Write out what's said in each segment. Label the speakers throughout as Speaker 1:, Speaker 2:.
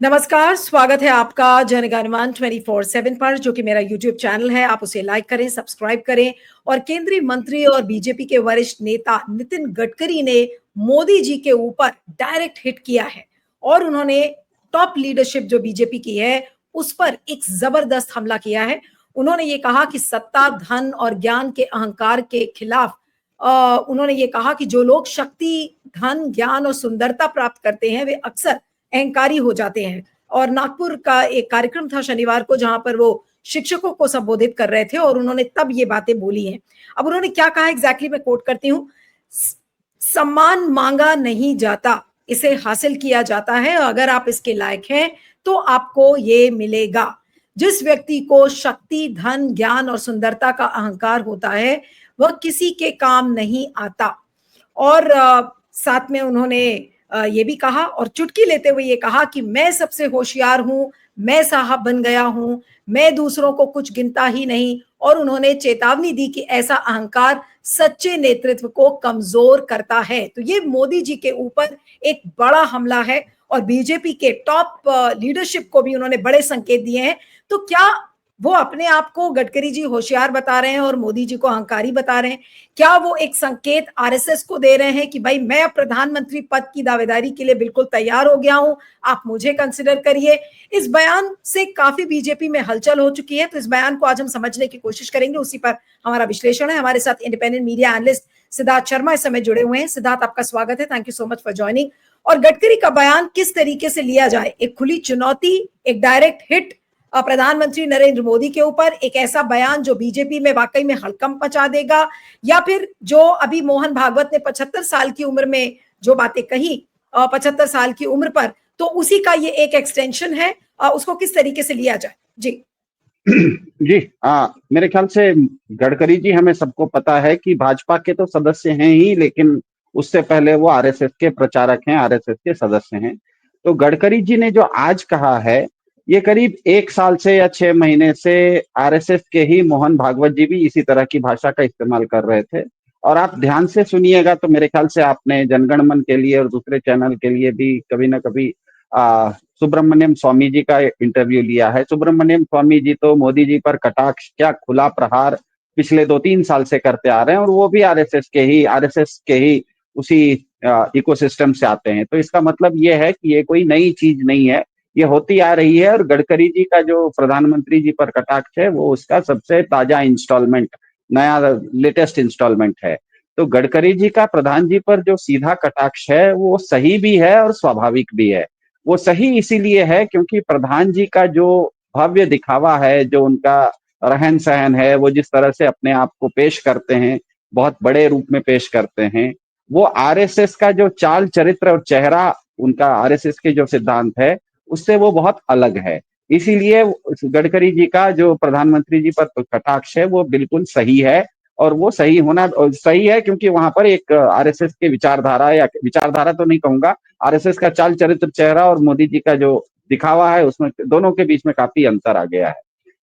Speaker 1: नमस्कार, स्वागत है आपका जनगणमन 24/7 पर, जो कि मेरा यूट्यूब चैनल है। आप उसे लाइक करें, सब्सक्राइब करें। और केंद्रीय मंत्री और बीजेपी के वरिष्ठ नेता नितिन गडकरी ने मोदी जी के ऊपर डायरेक्ट हिट किया है और उन्होंने टॉप लीडरशिप जो बीजेपी की है उस पर एक जबरदस्त हमला किया है। उन्होंने ये कहा कि सत्ता, धन और ज्ञान के अहंकार के खिलाफ उन्होंने ये कहा कि जो लोग शक्ति, धन, ज्ञान और सुंदरता प्राप्त करते हैं वे अक्सर अहंकारी हो जाते हैं। और नागपुर का एक कार्यक्रम था शनिवार को, जहां पर वो शिक्षकों को संबोधित कर रहे थे और उन्होंने तब ये बातें बोली हैं। अब उन्होंने क्या कहा एग्जैक्टली मैं कोट करती हूँ। सम्मान मांगा नहीं जाता, इसे हासिल किया जाता है। अगर आप इसके लायक हैं तो आपको ये मिलेगा। जिस व्यक्ति को शक्ति, धन, ज्ञान और सुंदरता का अहंकार होता है वह किसी के काम नहीं आता। और साथ में उन्होंने ये भी कहा और चुटकी लेते हुए ये कहा कि मैं सबसे होशियार हूं, मैं साहब बन गया हूं, मैं दूसरों को कुछ गिनता ही नहीं। और उन्होंने चेतावनी दी कि ऐसा अहंकार सच्चे नेतृत्व को कमजोर करता है। तो ये मोदी जी के ऊपर एक बड़ा हमला है और बीजेपी के टॉप लीडरशिप को भी उन्होंने बड़े संकेत दिए हैं। तो क्या वो अपने आप को गडकरी जी होशियार बता रहे हैं और मोदी जी को अहंकारी बता रहे हैं? क्या वो एक संकेत आरएसएस को दे रहे हैं कि भाई मैं प्रधानमंत्री पद की दावेदारी के लिए बिल्कुल तैयार हो गया हूं, आप मुझे कंसिडर करिए? इस बयान से काफी बीजेपी में हलचल हो चुकी है, तो इस बयान को आज हम समझने की कोशिश करेंगे। उसी पर हमारा विश्लेषण है। हमारे साथ independent media analyst Siddharth Sharma इस समय जुड़े हुए हैं। सिद्धार्थ, आपका स्वागत है। Thank you so much for joining. और गडकरी का बयान किस तरीके से लिया जाए? एक खुली चुनौती, एक डायरेक्ट हिट प्रधानमंत्री नरेंद्र मोदी के ऊपर, एक ऐसा बयान जो बीजेपी में वाकई में हड़कंप मचा देगा, या फिर जो अभी मोहन भागवत ने 75 साल की उम्र में जो बातें कही 75 साल की उम्र पर, तो उसी का ये एक एक्सटेंशन है। उसको किस तरीके से लिया जाए? जी
Speaker 2: जी मेरे ख्याल से गडकरी जी, हमें सबको पता है कि भाजपा के तो सदस्य हैं ही, लेकिन उससे पहले वो आरएसएस के प्रचारक हैं, आरएसएस के सदस्य हैं। तो गडकरी जी ने जो आज कहा है, ये करीब 1 साल से या 6 महीने से आरएसएस के ही मोहन भागवत जी भी इसी तरह की भाषा का इस्तेमाल कर रहे थे। और आप ध्यान से सुनिएगा तो मेरे ख्याल से आपने जनगणमन के लिए और दूसरे चैनल के लिए भी कभी ना कभी सुब्रमण्यम स्वामी जी का इंटरव्यू लिया है। सुब्रमण्यम स्वामी जी तो मोदी जी पर कटाक्ष, क्या खुला प्रहार पिछले 2-3 साल से करते आ रहे हैं, और वो भी आरएसएस के ही उसी इकोसिस्टम से आते हैं। तो इसका मतलब ये है कि ये कोई नई चीज नहीं है, ये होती आ रही है। और गडकरी जी का जो प्रधानमंत्री जी पर कटाक्ष है, वो उसका सबसे ताजा इंस्टॉलमेंट, नया लेटेस्ट इंस्टॉलमेंट है। तो गडकरी जी का प्रधान जी पर जो सीधा कटाक्ष है, वो सही भी है और स्वाभाविक भी है। वो सही इसीलिए है क्योंकि प्रधान जी का जो भव्य दिखावा है, जो उनका रहन सहन है, वो जिस तरह से अपने आप को पेश करते हैं, बहुत बड़े रूप में पेश करते हैं, वो आरएसएस का जो चाल चरित्र और चेहरा, उनका आरएसएस के जो सिद्धांत है, उससे वो बहुत अलग है। इसीलिए गडकरी जी का जो प्रधानमंत्री जी पर कटाक्ष है, वो बिल्कुल सही है। और वो सही है क्योंकि वहां पर एक आरएसएस के विचारधारा, या विचारधारा तो नहीं कहूंगा, आरएसएस का चाल चरित्र चेहरा और मोदी जी का जो दिखावा है, उसमें दोनों के बीच में काफी अंतर आ गया है।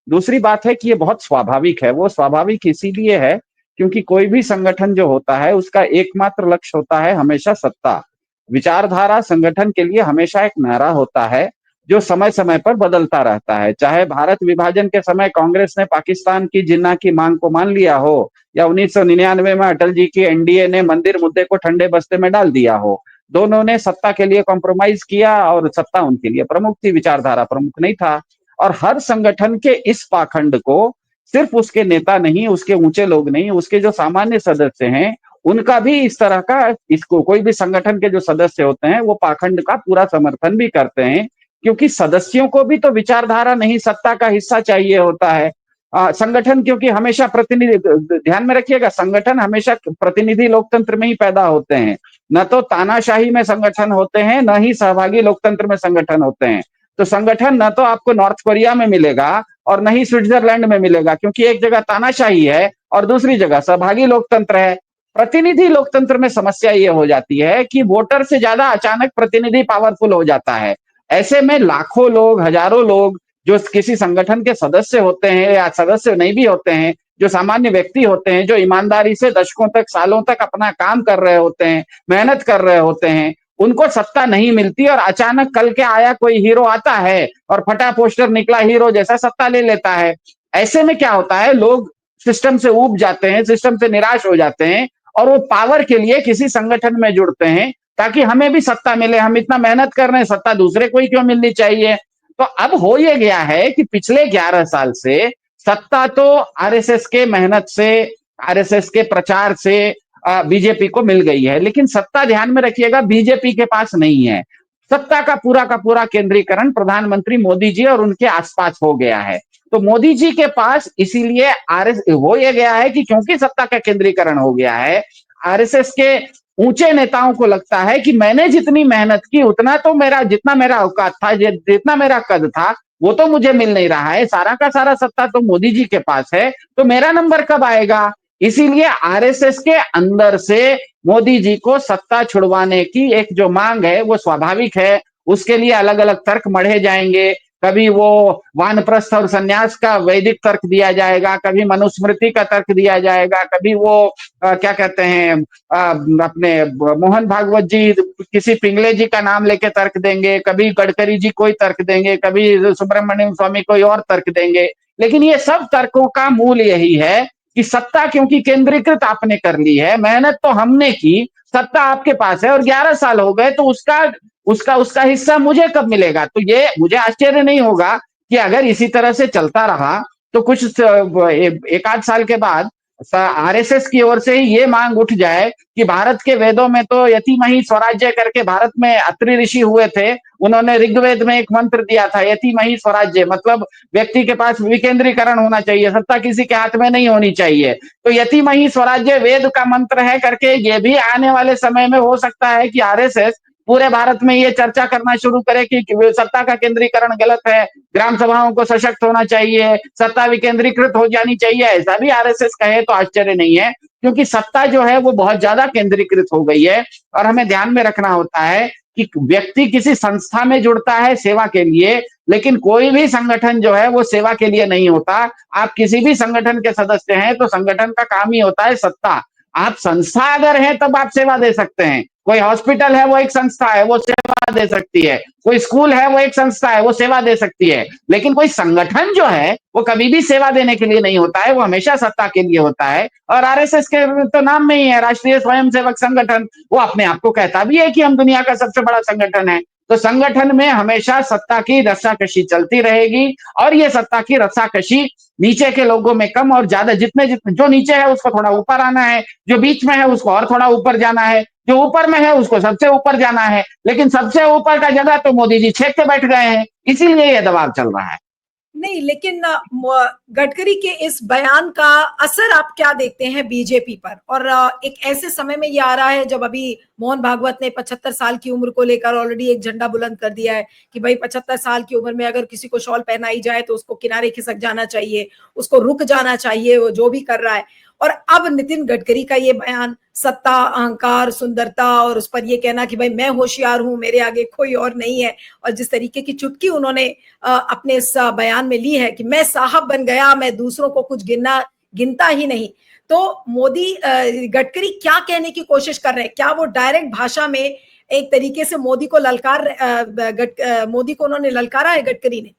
Speaker 2: दूसरी बात है कि ये बहुत स्वाभाविक है। वो स्वाभाविक इसीलिए है क्योंकि कोई भी संगठन जो होता है, उसका एकमात्र लक्ष्य होता है हमेशा सत्ता। विचारधारा संगठन के लिए हमेशा एक नारा होता है जो समय समय पर बदलता रहता है। चाहे भारत विभाजन के समय कांग्रेस ने पाकिस्तान की जिन्ना की मांग को मान लिया हो, या 1999 में अटल जी की एनडीए ने मंदिर मुद्दे को ठंडे बस्ते में डाल दिया हो, दोनों ने सत्ता के लिए कॉम्प्रोमाइज किया और सत्ता उनके लिए प्रमुख थी, विचारधारा प्रमुख नहीं था। और हर संगठन के इस पाखंड को सिर्फ उसके नेता नहीं, उसके ऊंचे लोग नहीं, उसके जो सामान्य सदस्य हैं, उनका भी इस तरह का, इसको कोई भी संगठन के जो सदस्य होते हैं, वो पाखंड का पूरा समर्थन भी करते हैं, क्योंकि सदस्यों को भी तो विचारधारा नहीं, सत्ता का हिस्सा चाहिए होता है। संगठन क्योंकि हमेशा प्रतिनिधि, ध्यान में रखिएगा, संगठन हमेशा प्रतिनिधि लोकतंत्र में ही पैदा होते हैं। न तो तानाशाही में संगठन होते हैं, न ही सहभागी लोकतंत्र में संगठन होते हैं। तो संगठन न तो आपको नॉर्थ कोरिया में मिलेगा और न ही स्विट्जरलैंड में मिलेगा, क्योंकि एक जगह तानाशाही है और दूसरी जगह सहभागी लोकतंत्र है। प्रतिनिधि लोकतंत्र में समस्या ये हो जाती है कि वोटर से ज्यादा अचानक प्रतिनिधि पावरफुल हो जाता है। ऐसे में लाखों लोग, हजारों लोग जो किसी संगठन के सदस्य होते हैं या सदस्य नहीं भी होते हैं, जो सामान्य व्यक्ति होते हैं, जो ईमानदारी से दशकों तक, सालों तक अपना काम कर रहे होते हैं, मेहनत कर रहे होते हैं, उनको सत्ता नहीं मिलती और अचानक कल के आया कोई हीरो आता है और फटा पोस्टर निकला हीरो जैसा सत्ता ले लेता है। ऐसे में क्या होता है, लोग सिस्टम से ऊब जाते हैं, सिस्टम से निराश हो जाते हैं और वो पावर के लिए किसी संगठन में जुड़ते हैं ताकि हमें भी सत्ता मिले, हम इतना मेहनत कर रहे हैं, सत्ता दूसरे को ही क्यों मिलनी चाहिए। तो अब हो ये गया है कि पिछले 11 साल से सत्ता तो आरएसएस के मेहनत से, आरएसएस के प्रचार से बीजेपी को मिल गई है, लेकिन सत्ता ध्यान में रखिएगा बीजेपी के पास नहीं है। सत्ता का पूरा केंद्रीकरण प्रधानमंत्री मोदी जी और उनके आसपास हो गया है। तो मोदी जी के पास इसीलिए आरएस हो ये गया है कि क्योंकि सत्ता का केंद्रीकरण हो गया है, आरएसएस के ऊंचे नेताओं को लगता है कि मैंने जितनी मेहनत की उतना तो मेरा, जितना मेरा औकात था, जितना मेरा कद था, वो तो मुझे मिल नहीं रहा है, सारा का सारा सत्ता तो मोदी जी के पास है, तो मेरा नंबर कब आएगा। इसीलिए आरएसएस के अंदर से मोदी जी को सत्ता छुड़वाने की एक जो मांग है वो स्वाभाविक है। उसके लिए अलग अलग तर्क मढ़े जाएंगे, कभी वो वानप्रस्थ और सन्यास का वैदिक तर्क दिया जाएगा, कभी मनुस्मृति का तर्क दिया जाएगा, कभी वो क्या कहते हैं अपने मोहन भागवत जी किसी पिंगले जी का नाम लेके तर्क देंगे, कभी गडकरी जी कोई तर्क देंगे, कभी सुब्रमण्यम स्वामी कोई और तर्क देंगे। लेकिन ये सब तर्कों का मूल यही है कि सत्ता क्योंकि केंद्रीकृत आपने कर ली है, मेहनत तो हमने की, सत्ता आपके पास है और 11 साल हो गए, तो उसका उसका उसका हिस्सा मुझे कब मिलेगा। तो ये मुझे आश्चर्य नहीं होगा कि अगर इसी तरह से चलता रहा तो कुछ एक आध साल के बाद आरएसएस की ओर से ही ये मांग उठ जाए कि भारत के वेदों में तो यतिमहि स्वराज्य करके भारत में अत्रि ऋषि हुए थे, उन्होंने ऋग्वेद में एक मंत्र दिया था यतिमहि स्वराज्य, मतलब व्यक्ति के पास विकेंद्रीकरण होना चाहिए, सत्ता किसी के हाथ में नहीं होनी चाहिए। तो यतिमहि स्वराज्य वेद का मंत्र है करके ये भी आने वाले समय में हो सकता है कि आरएसएस पूरे भारत में ये चर्चा करना शुरू करे कि सत्ता का केंद्रीकरण गलत है, ग्राम सभाओं को सशक्त होना चाहिए, सत्ता विकेंद्रीकृत हो जानी चाहिए। ऐसा भी आरएसएस कहे तो आश्चर्य नहीं है, क्योंकि सत्ता जो है वो बहुत ज्यादा केंद्रीकृत हो गई है। और हमें ध्यान में रखना होता है कि व्यक्ति किसी संस्था में जुड़ता है सेवा के लिए, लेकिन कोई भी संगठन जो है वो सेवा के लिए नहीं होता। आप किसी भी संगठन के सदस्य हैं तो संगठन का काम ही होता है सत्ता। आप संस्था अगर है तब आप सेवा दे सकते हैं, कोई हॉस्पिटल है वो एक संस्था है, वो सेवा दे सकती है, कोई स्कूल है वो एक संस्था है, वो सेवा दे सकती है। लेकिन कोई संगठन जो है वो कभी भी सेवा देने के लिए नहीं होता है, वो हमेशा सत्ता के लिए होता है। और आरएसएस के तो नाम में ही है राष्ट्रीय स्वयंसेवक संगठन, वो अपने आप को कहता भी है कि हम दुनिया का सबसे बड़ा संगठन है। तो संगठन में हमेशा सत्ता की रस्साकशी चलती रहेगी और ये सत्ता की रस्साकशी नीचे के लोगों में कम और ज्यादा, जितने जितने जो नीचे है उसको थोड़ा ऊपर आना है, जो बीच में है उसको और थोड़ा ऊपर जाना है, जो ऊपर में है उसको सबसे ऊपर जाना है। लेकिन सबसे ऊपर का जगह तो मोदी जी छेक के बैठ गए हैं, इसीलिए ये दबाव चल रहा है।
Speaker 1: नहीं, लेकिन गडकरी के इस बयान का असर आप क्या देखते हैं बीजेपी पर? और एक ऐसे समय में ये आ रहा है जब अभी मोहन भागवत ने 75 साल की उम्र को लेकर ऑलरेडी एक झंडा बुलंद कर दिया है कि भाई 75 साल की उम्र में अगर किसी को शॉल पहनाई जाए तो उसको किनारे खिसक जाना चाहिए, उसको रुक जाना चाहिए वो जो भी कर रहा है। और अब नितिन गडकरी का ये बयान, सत्ता, अहंकार, सुंदरता और उस पर ये कहना कि भाई मैं होशियार हूं, मेरे आगे कोई और नहीं है, और जिस तरीके की चुटकी उन्होंने अपने इस बयान में ली है कि मैं साहब बन गया, मैं दूसरों को कुछ गिनता ही नहीं। तो मोदी, गडकरी क्या कहने की कोशिश कर रहे हैं? क्या वो डायरेक्ट भाषा में एक तरीके से मोदी को मोदी को उन्होंने ललकारा है गडकरी ने?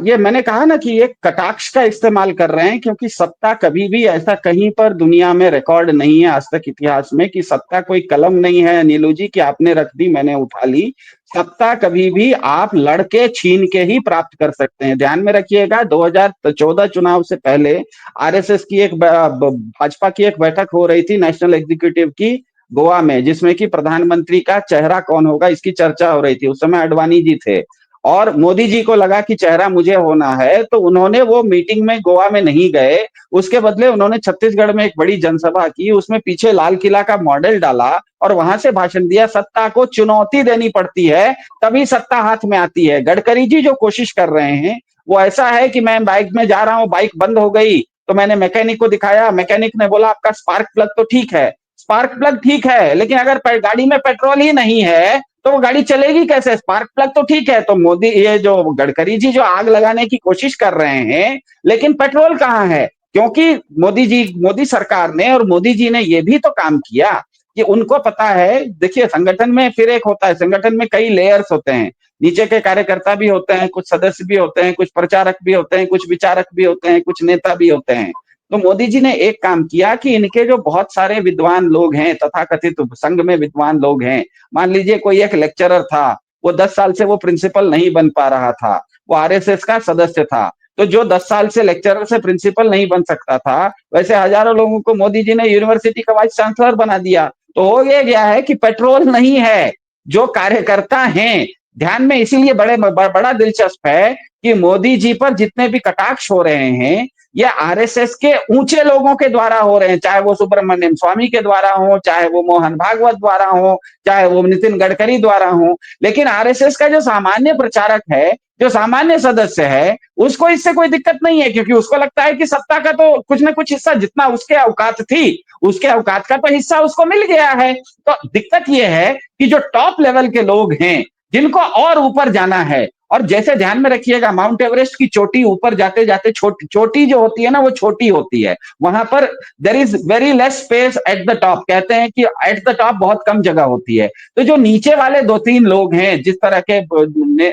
Speaker 2: ये मैंने कहा ना कि एक कटाक्ष का इस्तेमाल कर रहे हैं, क्योंकि सत्ता कभी भी ऐसा कहीं पर दुनिया में रिकॉर्ड नहीं है आज तक इतिहास में कि सत्ता कोई कलम नहीं है नीलू जी की आपने रख दी मैंने उठा ली। सत्ता कभी भी आप लड़के छीन के ही प्राप्त कर सकते हैं। ध्यान में रखिएगा 2014 चुनाव से पहले आरएसएस की एक भाजपा की एक बैठक हो रही थी नेशनल एग्जीक्यूटिव की गोवा में, जिसमें कि प्रधानमंत्री का चेहरा कौन होगा इसकी चर्चा हो रही थी। उस समय अडवाणी जी थे और मोदी जी को लगा कि चेहरा मुझे होना है, तो उन्होंने वो मीटिंग में गोवा में नहीं गए, उसके बदले उन्होंने छत्तीसगढ़ में एक बड़ी जनसभा की, उसमें पीछे लाल किला का मॉडल डाला और वहां से भाषण दिया। सत्ता को चुनौती देनी पड़ती है तभी सत्ता हाथ में आती है। गडकरी जी जो कोशिश कर रहे हैं वो ऐसा है कि मैं बाइक में जा रहा हूं, बाइक बंद हो गई तो मैंने मैकेनिक को दिखाया, मैकेनिक ने बोला आपका स्पार्क प्लग तो ठीक है। स्पार्क प्लग ठीक है, लेकिन अगर गाड़ी में पेट्रोल ही नहीं है तो वो गाड़ी चलेगी कैसे। स्पार्क प्लग तो ठीक है। तो मोदी, ये जो गडकरी जी जो आग लगाने की कोशिश कर रहे हैं, लेकिन पेट्रोल कहाँ है, क्योंकि मोदी सरकार ने और मोदी जी ने ये भी तो काम किया कि उनको पता है। देखिए, संगठन में फिर एक होता है, संगठन में कई लेयर्स होते हैं, नीचे के कार्यकर्ता भी होते हैं, कुछ सदस्य भी होते हैं, कुछ प्रचारक भी होते हैं, कुछ विचारक भी होते हैं, कुछ नेता भी होते हैं। तो मोदी जी ने एक काम किया कि इनके जो बहुत सारे विद्वान लोग हैं, तथाकथित संघ में विद्वान लोग हैं, मान लीजिए कोई एक लेक्चरर था, वो 10 साल से वो प्रिंसिपल नहीं बन पा रहा था, वो आरएसएस का सदस्य था। तो जो 10 साल से लेक्चरर से प्रिंसिपल नहीं बन सकता था, वैसे हजारों लोगों को मोदी जी ने यूनिवर्सिटी का वाइस चांसलर बना दिया। तो हो ये गया है कि पेट्रोल नहीं है, जो कार्यकर्ता हैं। ध्यान में इसीलिए बड़ा दिलचस्प है कि मोदी जी पर जितने भी कटाक्ष हो रहे हैं, ये आरएसएस के ऊंचे लोगों के द्वारा हो रहे हैं, चाहे वो सुब्रमण्यम स्वामी के द्वारा हो, चाहे वो मोहन भागवत द्वारा हो, चाहे वो नितिन गडकरी द्वारा हो। लेकिन आरएसएस का जो सामान्य प्रचारक है, जो सामान्य सदस्य है, उसको इससे कोई दिक्कत नहीं है, क्योंकि उसको लगता है कि सत्ता का तो कुछ ना कुछ हिस्सा, जितना उसके औकात थी, उसके औकात का तो हिस्सा उसको मिल गया है। तो दिक्कत यह है कि जो टॉप लेवल के लोग हैं, जिनको और ऊपर जाना है, और जैसे ध्यान में रखिएगा, माउंट एवरेस्ट की चोटी ऊपर जाते जाते चोटी जो होती है ना, वो छोटी होती है, वहां पर there is very less space at the top. कहते हैं कि एट द टॉप बहुत कम जगह होती है। तो जो नीचे वाले 2-3 लोग हैं, जिस तरह के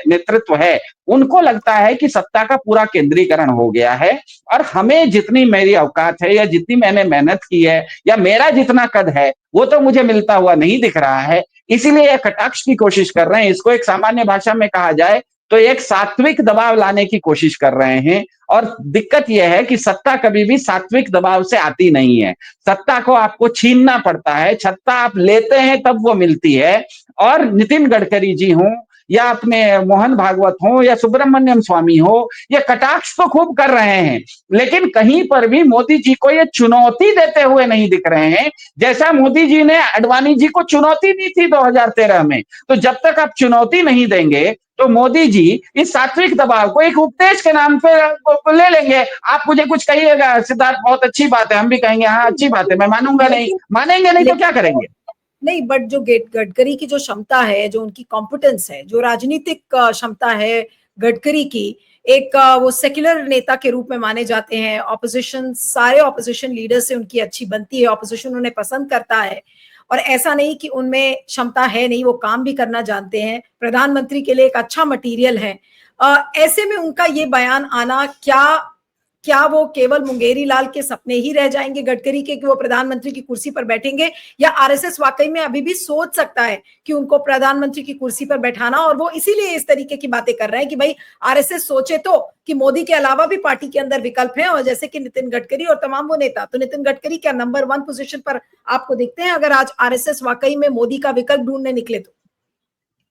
Speaker 2: नेतृत्व है, उनको लगता है कि सत्ता का पूरा केंद्रीकरण हो गया है, और हमें जितनी मेरी औकात है, या जितनी मैंने मेहनत की है, या मेरा जितना कद है, वो तो मुझे मिलता हुआ नहीं दिख रहा है। इसीलिए ये कटाक्ष की कोशिश कर रहे हैं। इसको एक सामान्य भाषा में कहा जाए तो एक सात्विक दबाव लाने की कोशिश कर रहे हैं। और दिक्कत यह है कि सत्ता कभी भी सात्विक दबाव से आती नहीं है। सत्ता को आपको छीनना पड़ता है, सत्ता आप लेते हैं तब वो मिलती है। और नितिन गडकरी जी हों, या अपने मोहन भागवत हो, या सुब्रमण्यम स्वामी हो, ये कटाक्ष तो खूब कर रहे हैं, लेकिन कहीं पर भी मोदी जी को ये चुनौती देते हुए नहीं दिख रहे हैं, जैसा मोदी जी ने आडवाणी जी को चुनौती दी थी 2013 में। तो जब तक आप चुनौती नहीं देंगे, तो मोदी जी इस सात्विक दबाव को एक उपदेश के नाम पे ले लेंगे। आप मुझे कुछ कहिएगा सिद्धार्थ, बहुत अच्छी बात है, हम भी कहेंगे हाँ अच्छी बात है, मैं मानूंगा नहीं, मानेंगे नहीं तो क्या करेंगे।
Speaker 1: नहीं, बट जो गडकरी की जो क्षमता है, जो उनकी कॉम्पिटेंस है, जो राजनीतिक क्षमता है गडकरी की, एक वो सेक्युलर नेता के रूप में माने जाते हैं। ऑपोजिशन, सारे ऑपोजिशन लीडर से उनकी अच्छी बनती है, ऑपोजिशन उन्हें पसंद करता है। और ऐसा नहीं कि उनमें क्षमता है नहीं, वो काम भी करना जानते हैं, प्रधानमंत्री के लिए एक अच्छा मटेरियल है। ऐसे में उनका ये बयान आना, क्या वो केवल मुंगेरी लाल के सपने ही रह जाएंगे गडकरी के, कि वो प्रधानमंत्री की कुर्सी पर बैठेंगे, या आरएसएस वाकई में अभी भी सोच सकता है कि उनको प्रधानमंत्री की कुर्सी पर बैठाना, और वो इसीलिए इस तरीके की बातें कर रहे हैं कि भाई आरएसएस सोचे तो कि मोदी के अलावा भी पार्टी के अंदर विकल्प हैं, और जैसे कि नितिन गडकरी और तमाम वो नेता। तो नितिन गडकरी क्या नंबर 1 पोजीशन पर आपको दिखते हैं अगर आज आरएसएस वाकई में मोदी का विकल्प ढूंढने निकले तो?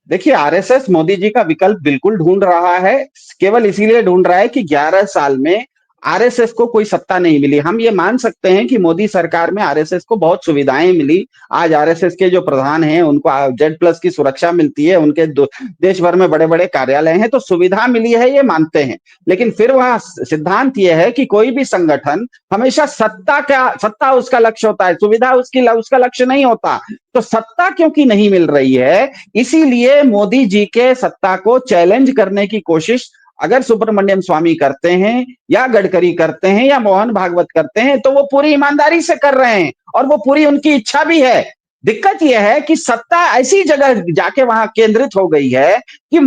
Speaker 2: देखिए, आरएसएस मोदी जी का विकल्प बिल्कुल ढूंढ रहा है, केवल इसीलिए ढूंढ रहा है कि 11 साल में आरएसएस को कोई सत्ता नहीं मिली। हम ये मान सकते हैं कि मोदी सरकार में आरएसएस को बहुत सुविधाएं मिली। आज आरएसएस के जो प्रधान हैं, उनको Z+ की सुरक्षा मिलती है, उनके देश भर में बड़े बड़े कार्यालय हैं, तो सुविधा मिली है, ये मानते हैं। लेकिन फिर वहां सिद्धांत यह है कि कोई भी संगठन हमेशा सत्ता उसका लक्ष्य होता है, सुविधा उसका लक्ष्य नहीं होता। तो सत्ता क्योंकि नहीं मिल रही है, इसीलिए मोदी जी के सत्ता को चैलेंज करने की कोशिश अगर सुब्रमण्यम स्वामी करते हैं, या गडकरी करते हैं, या मोहन भागवत करते हैं, तो वो पूरी ईमानदारी से कर रहे हैं, और वो पूरी उनकी इच्छा भी है। दिक्कत यह है कि सत्ता ऐसी जगह जाके वहां केंद्रित हो गई है कि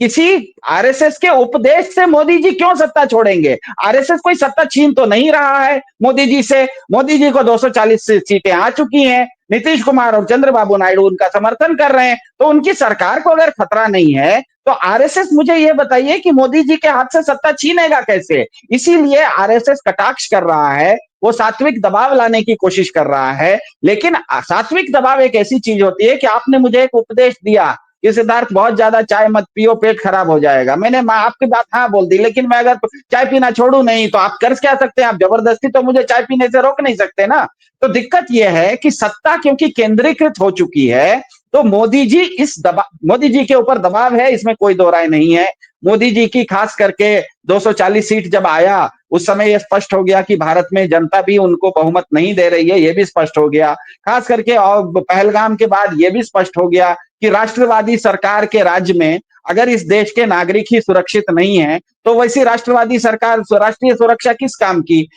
Speaker 2: किसी आरएसएस के उपदेश से मोदी जी क्यों सत्ता छोड़ेंगे। आरएसएस कोई सत्ता छीन तो नहीं रहा है मोदी जी से। मोदी जी को 240 सीटें आ चुकी हैं, नीतीश कुमार और चंद्रबाबू नायडू उनका समर्थन कर रहे हैं, तो उनकी सरकार को अगर खतरा नहीं है, तो आरएसएस, मुझे ये बताइए कि मोदी जी के हाथ से सत्ता छीनेगा कैसे। इसीलिए आरएसएस कटाक्ष कर रहा है, वो सात्विक दबाव लाने की कोशिश कर रहा है। लेकिन सात्विक दबाव एक ऐसी चीज होती है कि आपने मुझे एक उपदेश दिया कि सिद्धार्थ बहुत ज्यादा चाय मत पियो, पेट खराब हो जाएगा। मैंने आपकी बात हाँ बोल दी, लेकिन मैं अगर चाय पीना छोड़ू नहीं, तो आप कर क्या सकते हैं, आप जबरदस्ती तो मुझे चाय पीने से रोक नहीं सकते ना। तो दिक्कत यह है कि सत्ता क्योंकि केंद्रीकृत हो चुकी है, तो मोदी जी के ऊपर दबाव है, इसमें कोई दो राय नहीं है। मोदी जी की खास करके 240 सीट जब आया, उस समय यह स्पष्ट हो गया कि भारत में जनता भी उनको बहुमत नहीं दे रही है, यह भी स्पष्ट हो गया। खास करके और पहलगाम के बाद यह भी स्पष्ट हो गया कि राष्ट्रवादी सरकार के राज्य में अगर इस देश के नागरिक ही सुरक्षित नहीं है, तो वैसी राष्ट्रवादी सरकार, राष्ट्रीय सुरक्षा किस काम की।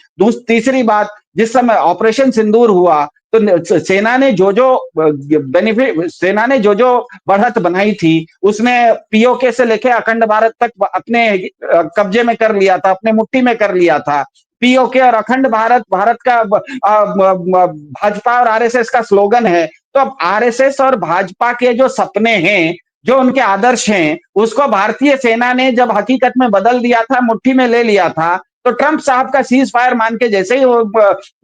Speaker 2: तीसरी बात, जिस समय ऑपरेशन सिंदूर हुआ, तो सेना ने जो जो बेनिफिट, सेना ने जो जो बढ़त बनाई थी, उसने पीओके से लेके अखंड भारत तक अपने कब्जे में कर लिया था, अपने मुट्ठी में कर लिया था। पीओके और अखंड भारत, भारत का भाजपा और आरएसएस का स्लोगन है। तो अब आरएसएस और भाजपा के जो सपने हैं, जो उनके आदर्श हैं, उसको भारतीय सेना ने जब हकीकत में बदल दिया था, मुट्ठी में ले लिया था, तो ट्रंप साहब का सीज फायर मान के जैसे ही वो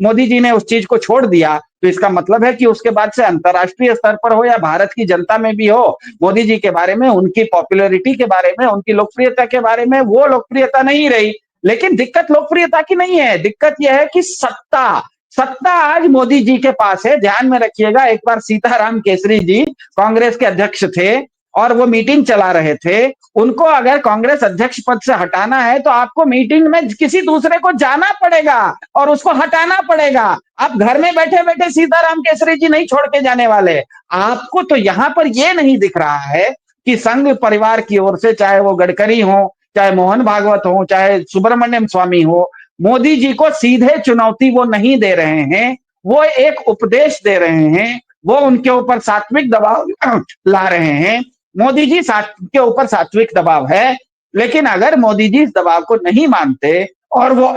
Speaker 2: मोदी जी ने उस चीज को छोड़ दिया, तो इसका मतलब है कि उसके बाद से अंतर्राष्ट्रीय स्तर पर हो या भारत की जनता में भी हो, मोदी जी के बारे में, उनकी पॉपुलैरिटी के बारे में, उनकी लोकप्रियता के बारे में, वो लोकप्रियता नहीं रही। लेकिन दिक्कत लोकप्रियता की नहीं है, दिक्कत यह है कि सत्ता, सत्ता आज मोदी जी के पास है। ध्यान में रखिएगा, एक बार सीताराम केसरी जी कांग्रेस के अध्यक्ष थे और वो मीटिंग चला रहे थे। उनको अगर कांग्रेस अध्यक्ष पद से हटाना है तो आपको मीटिंग में किसी दूसरे को जाना पड़ेगा और उसको हटाना पड़ेगा। आप घर में बैठे बैठे सीताराम केसरी जी नहीं छोड़ के जाने वाले। आपको तो यहां पर यह नहीं दिख रहा है कि संघ परिवार की ओर से, चाहे वो गडकरी हो, चाहे मोहन भागवत हो, चाहे सुब्रमण्यम स्वामी हो, मोदी जी को सीधे चुनौती वो नहीं दे रहे हैं, वो एक उपदेश दे रहे हैं, वो उनके ऊपर सात्विक दबाव ला रहे हैं। मोदी जी के ऊपर सात्विक दबाव है, लेकिन अगर मोदी जी इस दबाव को नहीं मानते और वो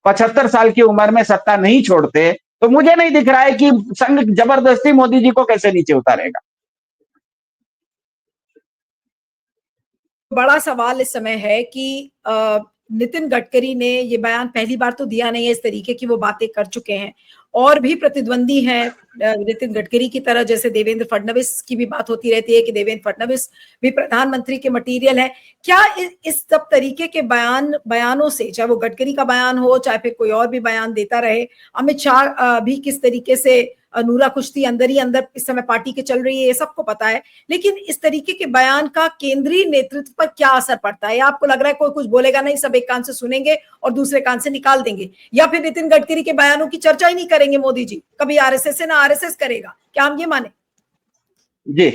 Speaker 2: 75 साल की उम्र में सत्ता नहीं छोड़ते, तो मुझे नहीं दिख रहा है कि संघ जबरदस्ती मोदी जी को कैसे नीचे उतारेगा।
Speaker 1: बड़ा सवाल इस समय है कि नितिन गडकरी ने ये बयान पहली बार तो दिया नहीं है, इस तरीके की वो बातें कर चुके हैं। और भी प्रतिद्वंदी हैं नितिन गडकरी की तरह, जैसे देवेंद्र फडणवीस की भी बात होती रहती है कि देवेंद्र फडणवीस भी प्रधानमंत्री के मटेरियल है। क्या इस सब तरीके के बयानों से, चाहे वो गडकरी का बयान हो, चाहे फिर कोई और भी बयान देता रहे, अमित शाह भी किस तरीके से नूरा कुश्ती अंदर ही अंदर इस समय पार्टी के चल रही है, ये सबको पता है। लेकिन इस तरीके के बयान का केंद्रीय नेतृत्व पर क्या असर पड़ता है? आपको लग रहा है कोई कुछ बोलेगा नहीं, सब एक कान से सुनेंगे और दूसरे कान से निकाल देंगे, या फिर नितिन गडकरी के बयानों की चर्चा ही नहीं करेंगे मोदी जी, कभी आरएसएस से ना आरएसएस करेगा? क्या हम ये माने?
Speaker 2: जी,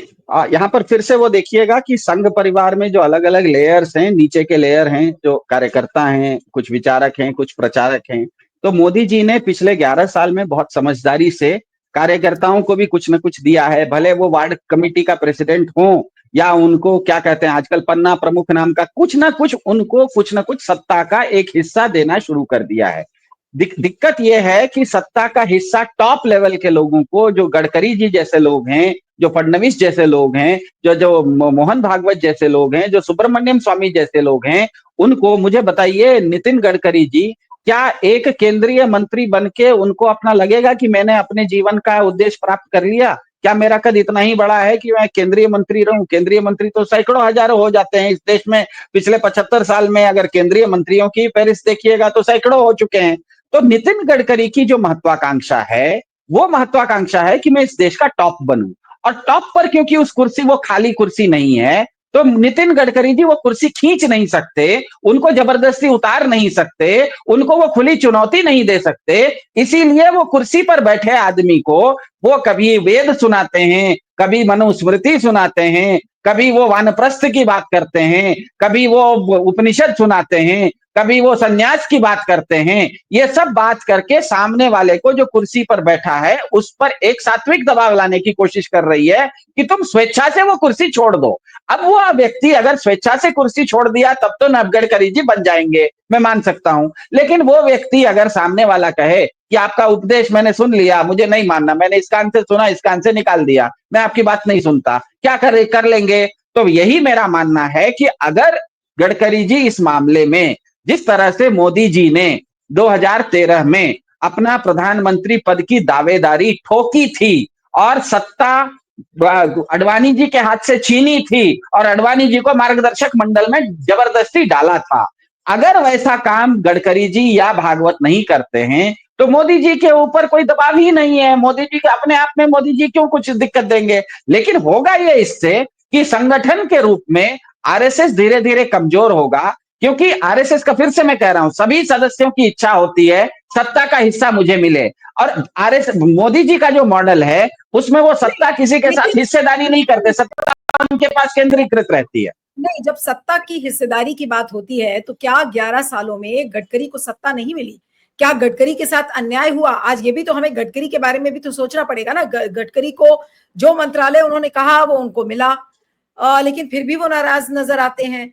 Speaker 2: यहाँ पर फिर से वो देखिएगा कि संघ परिवार में जो अलग अलग लेयर्स हैं, नीचे के लेयर हैं, जो कार्यकर्ता हैं, कुछ विचारक हैं, कुछ प्रचारक हैं, तो मोदी जी ने पिछले 11 साल में बहुत समझदारी से कार्यकर्ताओं को भी कुछ न कुछ दिया है। भले वो वार्ड कमेटी का प्रेसिडेंट हो या उनको क्या कहते हैं आजकल पन्ना प्रमुख नाम का, कुछ ना कुछ उनको कुछ ना कुछ सत्ता का एक हिस्सा देना शुरू कर दिया है। दिक्कत यह है कि सत्ता का हिस्सा टॉप लेवल के लोगों को, जो गडकरी जी जैसे लोग हैं, जो फडणवीस जैसे लोग हैं, जो जो मोहन भागवत जैसे लोग हैं, जो सुब्रमण्यम स्वामी जैसे लोग हैं, उनको मुझे बताइए, नितिन गडकरी जी क्या एक केंद्रीय मंत्री बन के उनको अपना लगेगा कि मैंने अपने जीवन का उद्देश्य प्राप्त कर लिया? क्या मेरा कद इतना ही बड़ा है कि मैं केंद्रीय मंत्री रहूं? केंद्रीय मंत्री तो सैकड़ों हजारों हो जाते हैं इस देश में। पिछले 75 साल में अगर केंद्रीय मंत्रियों की फहरिस्त देखिएगा तो सैकड़ों हो चुके हैं। तो नितिन गडकरी की जो महत्वाकांक्षा है, वो महत्वाकांक्षा है कि मैं इस देश का टॉप बनूं। और टॉप पर क्योंकि उस कुर्सी, वो खाली कुर्सी नहीं है, तो नितिन गडकरी जी वो कुर्सी खींच नहीं सकते, उनको जबरदस्ती उतार नहीं सकते, उनको वो खुली चुनौती नहीं दे सकते। इसीलिए वो कुर्सी पर बैठे आदमी को वो कभी वेद सुनाते हैं, कभी मनुस्मृति सुनाते हैं, कभी वो वानप्रस्थ की बात करते हैं, कभी वो उपनिषद सुनाते हैं, कभी वो सन्यास की बात करते हैं। ये सब बात करके सामने वाले को, जो कुर्सी पर बैठा है, उस पर एक सात्विक दबाव लाने की कोशिश कर रही है कि तुम स्वेच्छा से वो कुर्सी छोड़ दो। अब वो व्यक्ति अगर स्वेच्छा से कुर्सी छोड़ दिया तब तो नव गडकरी जी बन जाएंगे, मैं मान सकता हूं। लेकिन वो व्यक्ति अगर सामने वाला कहे कि आपका उपदेश मैंने सुन लिया, मुझे नहीं मानना, मैंने इस कान से सुना, इस कान से निकाल दिया, मैं आपकी बात नहीं सुनता, क्या कर लेंगे? तो यही मेरा मानना है कि अगर गडकरी जी इस मामले में, जिस तरह से मोदी जी ने 2013 में अपना प्रधानमंत्री पद की दावेदारी ठोकी थी और सत्ता अडवाणी जी के हाथ से छीनी थी और अडवाणी जी को मार्गदर्शक मंडल में जबरदस्ती डाला था, अगर वैसा काम गडकरी जी या भागवत नहीं करते हैं तो मोदी जी के ऊपर कोई दबाव ही नहीं है। मोदी जी के अपने आप में मोदी जी क्यों कुछ दिक्कत देंगे? लेकिन होगा ये इससे कि संगठन के रूप में आरएसएस धीरे धीरे कमजोर होगा, क्योंकि आरएसएस का, फिर से मैं कह रहा हूं, सभी सदस्यों की इच्छा होती है सत्ता का हिस्सा मुझे मिले। और आरएसएस, मोदी जी का जो मॉडल है उसमें वो सत्ता किसी के साथ हिस्सेदारी नहीं करते, सत्ता उनके पास केंद्रीकृत रहती है।
Speaker 1: नहीं, जब सत्ता की हिस्सेदारी की बात होती है तो क्या 11 सालों में गडकरी को सत्ता नहीं मिली? क्या गडकरी के साथ अन्याय हुआ? आज ये भी तो हमें गडकरी के बारे में भी तो सोचना पड़ेगा ना। गडकरी को जो मंत्रालय उन्होंने कहा वो उनको मिला, लेकिन फिर भी वो नाराज नजर आते हैं।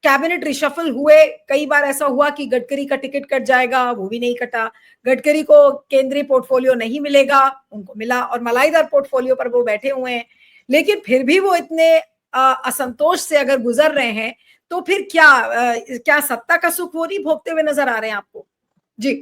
Speaker 1: कैबिनेट रिशफल हुए, कई बार ऐसा हुआ कि गडकरी का टिकट कट जाएगा, वो भी नहीं कटा। गडकरी को केंद्रीय पोर्टफोलियो नहीं मिलेगा, उनको मिला, और मलाईदार पोर्टफोलियो पर वो बैठे हुए हैं। लेकिन फिर भी वो इतने असंतोष से अगर गुजर रहे हैं, तो फिर क्या सत्ता का सुख वो नहीं भोगते हुए नजर आ रहे हैं आपको? जी।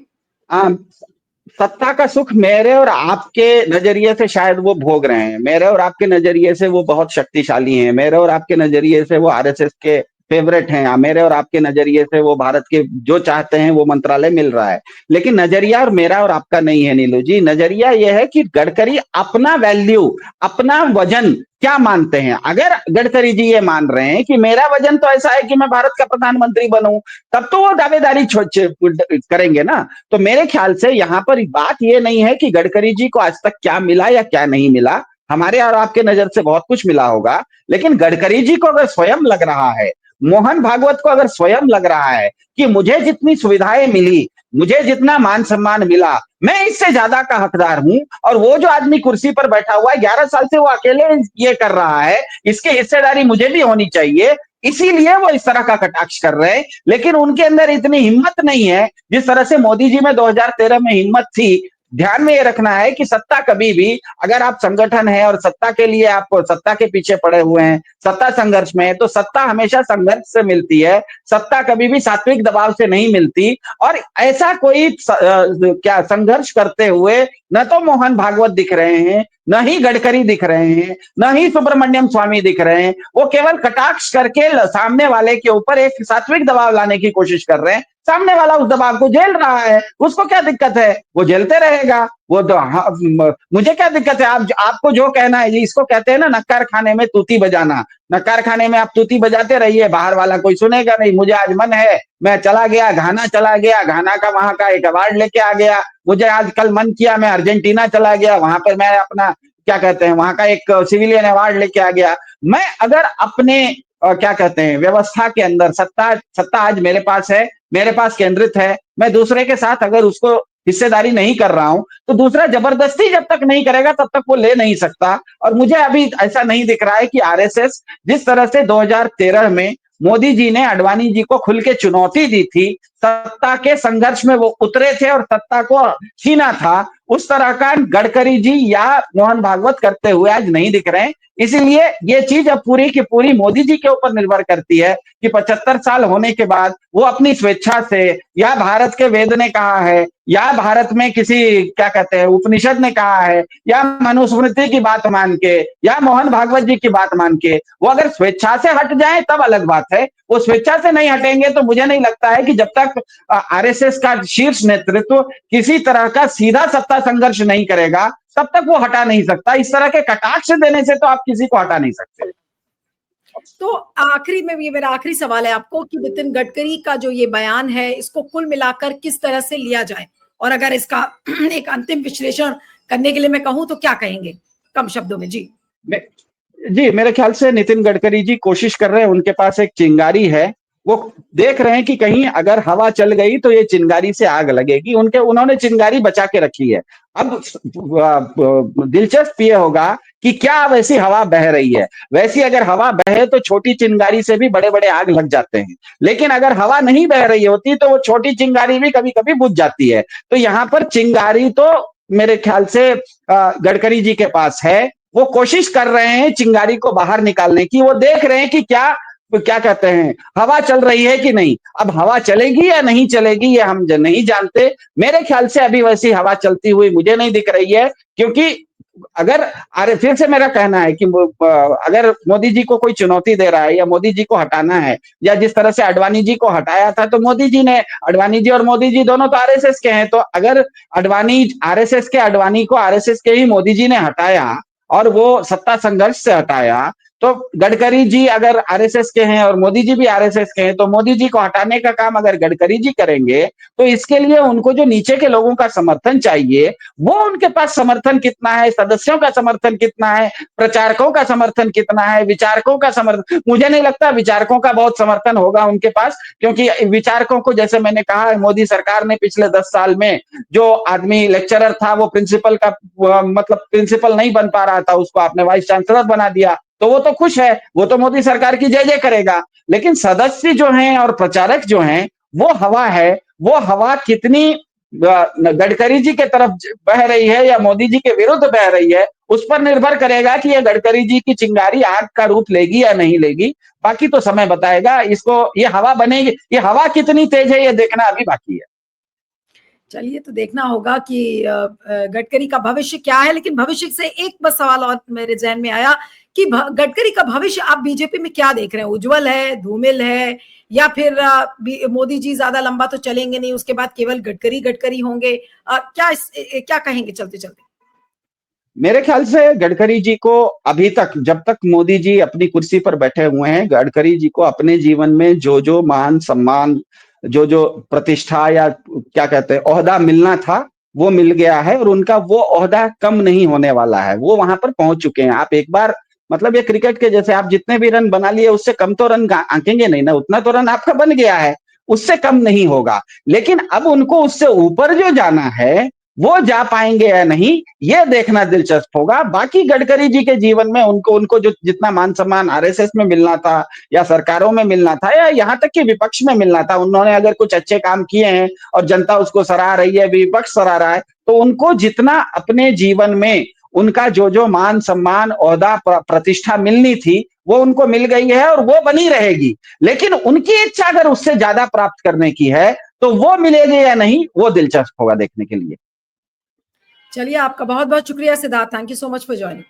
Speaker 2: सत्ता का सुख मेरे और आपके नजरिए से शायद वो भोग रहे हैं। मेरे और आपके नजरिए से वो बहुत शक्तिशाली हैं। मेरे और आपके नजरिए से वो आरएसएस के फेवरेट हैं। मेरे और आपके नजरिए से वो भारत के जो चाहते हैं वो मंत्रालय मिल रहा है। लेकिन नजरिया और मेरा और आपका नहीं है नीलू जी। नजरिया ये है कि गडकरी अपना वैल्यू, अपना वजन क्या मानते हैं। अगर गडकरी जी ये मान रहे हैं कि मेरा वजन तो ऐसा है कि मैं भारत का प्रधानमंत्री बनूं, तब तो वो दावेदारी करेंगे ना। तो मेरे ख्याल से यहाँ पर बात ये नहीं है कि गडकरी जी को आज तक क्या मिला या क्या नहीं मिला। हमारे और आपके नजर से बहुत कुछ मिला होगा, लेकिन गडकरी जी को अगर स्वयं लग रहा है, मोहन भागवत को अगर स्वयं लग रहा है कि मुझे जितनी सुविधाएं मिली, मुझे जितना मान सम्मान मिला, मैं इससे ज्यादा का हकदार हूं, और वो जो आदमी कुर्सी पर बैठा हुआ है 11 साल से वो अकेले ये कर रहा है, इसकी हिस्सेदारी मुझे भी होनी चाहिए, इसीलिए वो इस तरह का कटाक्ष कर रहे हैं। लेकिन उनके अंदर इतनी हिम्मत नहीं है जिस तरह से मोदी जी में 2013 में हिम्मत थी। ध्यान में ये रखना है कि सत्ता कभी भी, अगर आप संगठन है और सत्ता के लिए आप सत्ता के पीछे पड़े हुए हैं, सत्ता संघर्ष में है, तो सत्ता हमेशा संघर्ष से मिलती है। सत्ता कभी भी सात्विक दबाव से नहीं मिलती। और ऐसा कोई क्या संघर्ष करते हुए न तो मोहन भागवत दिख रहे हैं, न ही गडकरी दिख रहे हैं, न ही सुब्रमण्यम स्वामी दिख रहे हैं। वो केवल कटाक्ष करके सामने वाले के ऊपर एक सात्विक दबाव लाने की कोशिश कर रहे हैं। सामने वाला उस दबाव को झेल रहा है, उसको क्या दिक्कत है, वो झेलते रहेगा। वो तो मुझे क्या दिक्कत है। आपको जो कहना है जी, इसको कहते हैं ना नक्कार खाने में तूती बजाना। नक्कार खाने में आप तूती बजाते रहिए, बाहर वाला कोई सुनेगा नहीं। मुझे आज मन है, मैं चला गया घाना, चला गया घाना का वहां का एक अवार्ड लेके आ गया। मुझे आज कल मन किया मैं अर्जेंटीना चला गया, वहां पर मैं अपना क्या कहते हैं वहां का एक सिविलियन अवार्ड लेके आ गया। मैं अगर अपने क्या कहते हैं व्यवस्था के अंदर सत्ता आज मेरे पास है, मेरे पास केंद्रित है, मैं दूसरे के साथ अगर उसको हिस्सेदारी नहीं कर रहा हूं, तो दूसरा जबरदस्ती जब तक नहीं करेगा तब तक वो ले नहीं सकता। और मुझे अभी ऐसा नहीं दिख रहा है कि आरएसएस जिस तरह से 2013 में मोदी जी ने आडवाणी जी को खुल के चुनौती दी थी, सत्ता के संघर्ष में वो उतरे थे और सत्ता को छीना था, उस तरह का गडकरी जी या मोहन भागवत करते हुए आज नहीं दिख रहे हैं। इसीलिए ये चीज अब पूरी की पूरी मोदी जी के ऊपर निर्भर करती है कि 75 साल होने के बाद वो अपनी स्वेच्छा से, या भारत के वेद ने कहा है, या भारत में किसी क्या कहते हैं उपनिषद ने कहा है, या मनुस्मृति की बात मान के, या मोहन भागवत जी की बात मान के वो अगर स्वेच्छा से हट जाए तब अलग बात है। वो स्वेच्छा से नहीं हटेंगे तो मुझे नहीं लगता है कि जब तक आरएसएस का शीर्ष नेतृत्व किसी तरह का सीधा सत्ता संघर्ष नहीं करेगा तब तक वो हटा नहीं सकता। इस तरह के कटाक्ष देने से तो आप किसी को हटा नहीं सकते।
Speaker 1: तो आखिरी में ये मेरा आखिरी सवाल है आपको कि नितिन गडकरी का जो ये बयान है, इसको कुल मिलाकर किस तरह से लिया जाए, और अगर इसका एक अंतिम विश्लेषण करने के लिए मैं कहूं तो क्या कहेंगे कम शब्दों में? जी
Speaker 2: जी, मेरे ख्याल से नितिन गडकरी जी कोशिश कर रहे हैं, उनके पास एक चिंगारी है, वो देख रहे हैं कि कहीं अगर हवा चल गई तो ये चिंगारी से आग लगेगी। उन्होंने चिंगारी बचा के रखी है। अब दिलचस्प ये होगा कि क्या वैसी हवा बह रही है। वैसी अगर हवा बहे तो छोटी चिंगारी से भी बड़े बड़े आग लग जाते हैं, लेकिन अगर हवा नहीं बह रही होती तो वो छोटी चिंगारी भी कभी कभी बुझ जाती है। तो यहाँ पर चिंगारी तो मेरे ख्याल से गडकरी जी के पास है। वो कोशिश कर रहे हैं चिंगारी को बाहर निकालने की। वो देख रहे हैं कि क्या कहते हैं हवा चल रही है कि नहीं। अब हवा चलेगी या नहीं चलेगी ये हम नहीं जानते। मेरे ख्याल से अभी वैसी हवा चलती हुई मुझे नहीं दिख रही है, क्योंकि अरे फिर से मेरा कहना है कि अगर मोदी जी को कोई चुनौती दे रहा है या मोदी जी को हटाना है, या जिस तरह से आडवाणी जी को हटाया था, तो आडवाणी जी और मोदी जी दोनों तो आरएसएस के हैं। तो अगर आरएसएस के आडवाणी को आरएसएस के ही मोदी जी ने हटाया और वो सत्ता संघर्ष से हटाया, तो गडकरी जी अगर आरएसएस के हैं और मोदी जी भी आरएसएस के हैं, तो मोदी जी को हटाने का काम अगर गडकरी जी करेंगे, तो इसके लिए उनको जो नीचे के लोगों का समर्थन चाहिए, वो उनके पास समर्थन कितना है, सदस्यों का समर्थन कितना है, प्रचारकों का समर्थन कितना है, विचारकों का समर्थन, मुझे नहीं लगता विचारकों का बहुत समर्थन होगा उनके पास, क्योंकि विचारकों को, जैसे मैंने कहा, मोदी सरकार ने पिछले 10 साल में जो आदमी लेक्चरर था वो प्रिंसिपल का मतलब प्रिंसिपल नहीं बन पा रहा था, उसको आपने वाइस चांसलर बना दिया, तो वो तो खुश है, वो तो मोदी सरकार की जय जय करेगा। लेकिन सदस्य जो हैं और प्रचारक जो हैं, वो हवा है, वो हवा कितनी गडकरी जी के तरफ बह रही है या मोदी जी के विरुद्ध बह रही है, उस पर निर्भर करेगा कि ये गडकरी जी की चिंगारी आग का रूप लेगी या नहीं लेगी। बाकी तो समय बताएगा इसको, ये हवा बनेगी, ये हवा कितनी तेज है ये देखना अभी बाकी है।
Speaker 1: चलिए, तो देखना होगा कि गडकरी का भविष्य क्या है। लेकिन भविष्य से एक बस सवाल और मेरे जहन में आया कि गडकरी का भविष्य आप बीजेपी में क्या देख रहे हैं? उज्जवल है, धूमिल है, या फिर मोदी जी ज्यादा लंबा तो चलेंगे नहीं, उसके बाद केवल गडकरी गडकरी होंगे? क्या कहेंगे चलते चलते?
Speaker 2: मेरे ख्याल से गडकरी जी को अभी तक, जब तक मोदी जी अपनी कुर्सी पर बैठे हुए हैं, गडकरी जी को अपने जीवन में जो जो मान सम्मान, जो जो प्रतिष्ठा या क्या कहते हैं ओहदा मिलना था, वो मिल गया है और उनका वो ओहदा कम नहीं होने वाला है, वो वहां पर पहुंच चुके हैं। आप एक बार, मतलब ये क्रिकेट के जैसे, आप जितने भी रन बना लिए उससे कम तो रन आंकेंगे नहीं ना, उतना तो रन आपका बन गया है, उससे कम नहीं होगा। लेकिन अब उनको उससे ऊपर जो जाना है, वो जा पाएंगे या नहीं, ये देखना दिलचस्प होगा। बाकी गडकरी जी के जीवन में उनको उनको जो जितना मान सम्मान आरएसएस में मिलना था या सरकारों में मिलना था या यहाँ तक कि विपक्ष में मिलना था, उन्होंने अगर कुछ अच्छे काम किए हैं और जनता उसको सराह रही है, विपक्ष सराह रहा है, तो उनको जितना अपने जीवन में उनका जो जो मान सम्मान ओहदा प्रतिष्ठा मिलनी थी, वो उनको मिल गई है और वो बनी रहेगी। लेकिन उनकी इच्छा अगर उससे ज्यादा प्राप्त करने की है, तो वो मिलेगी या नहीं, वो दिलचस्प होगा देखने के लिए।
Speaker 1: चलिए, आपका बहुत बहुत शुक्रिया Siddharth. Thank you so much for joining.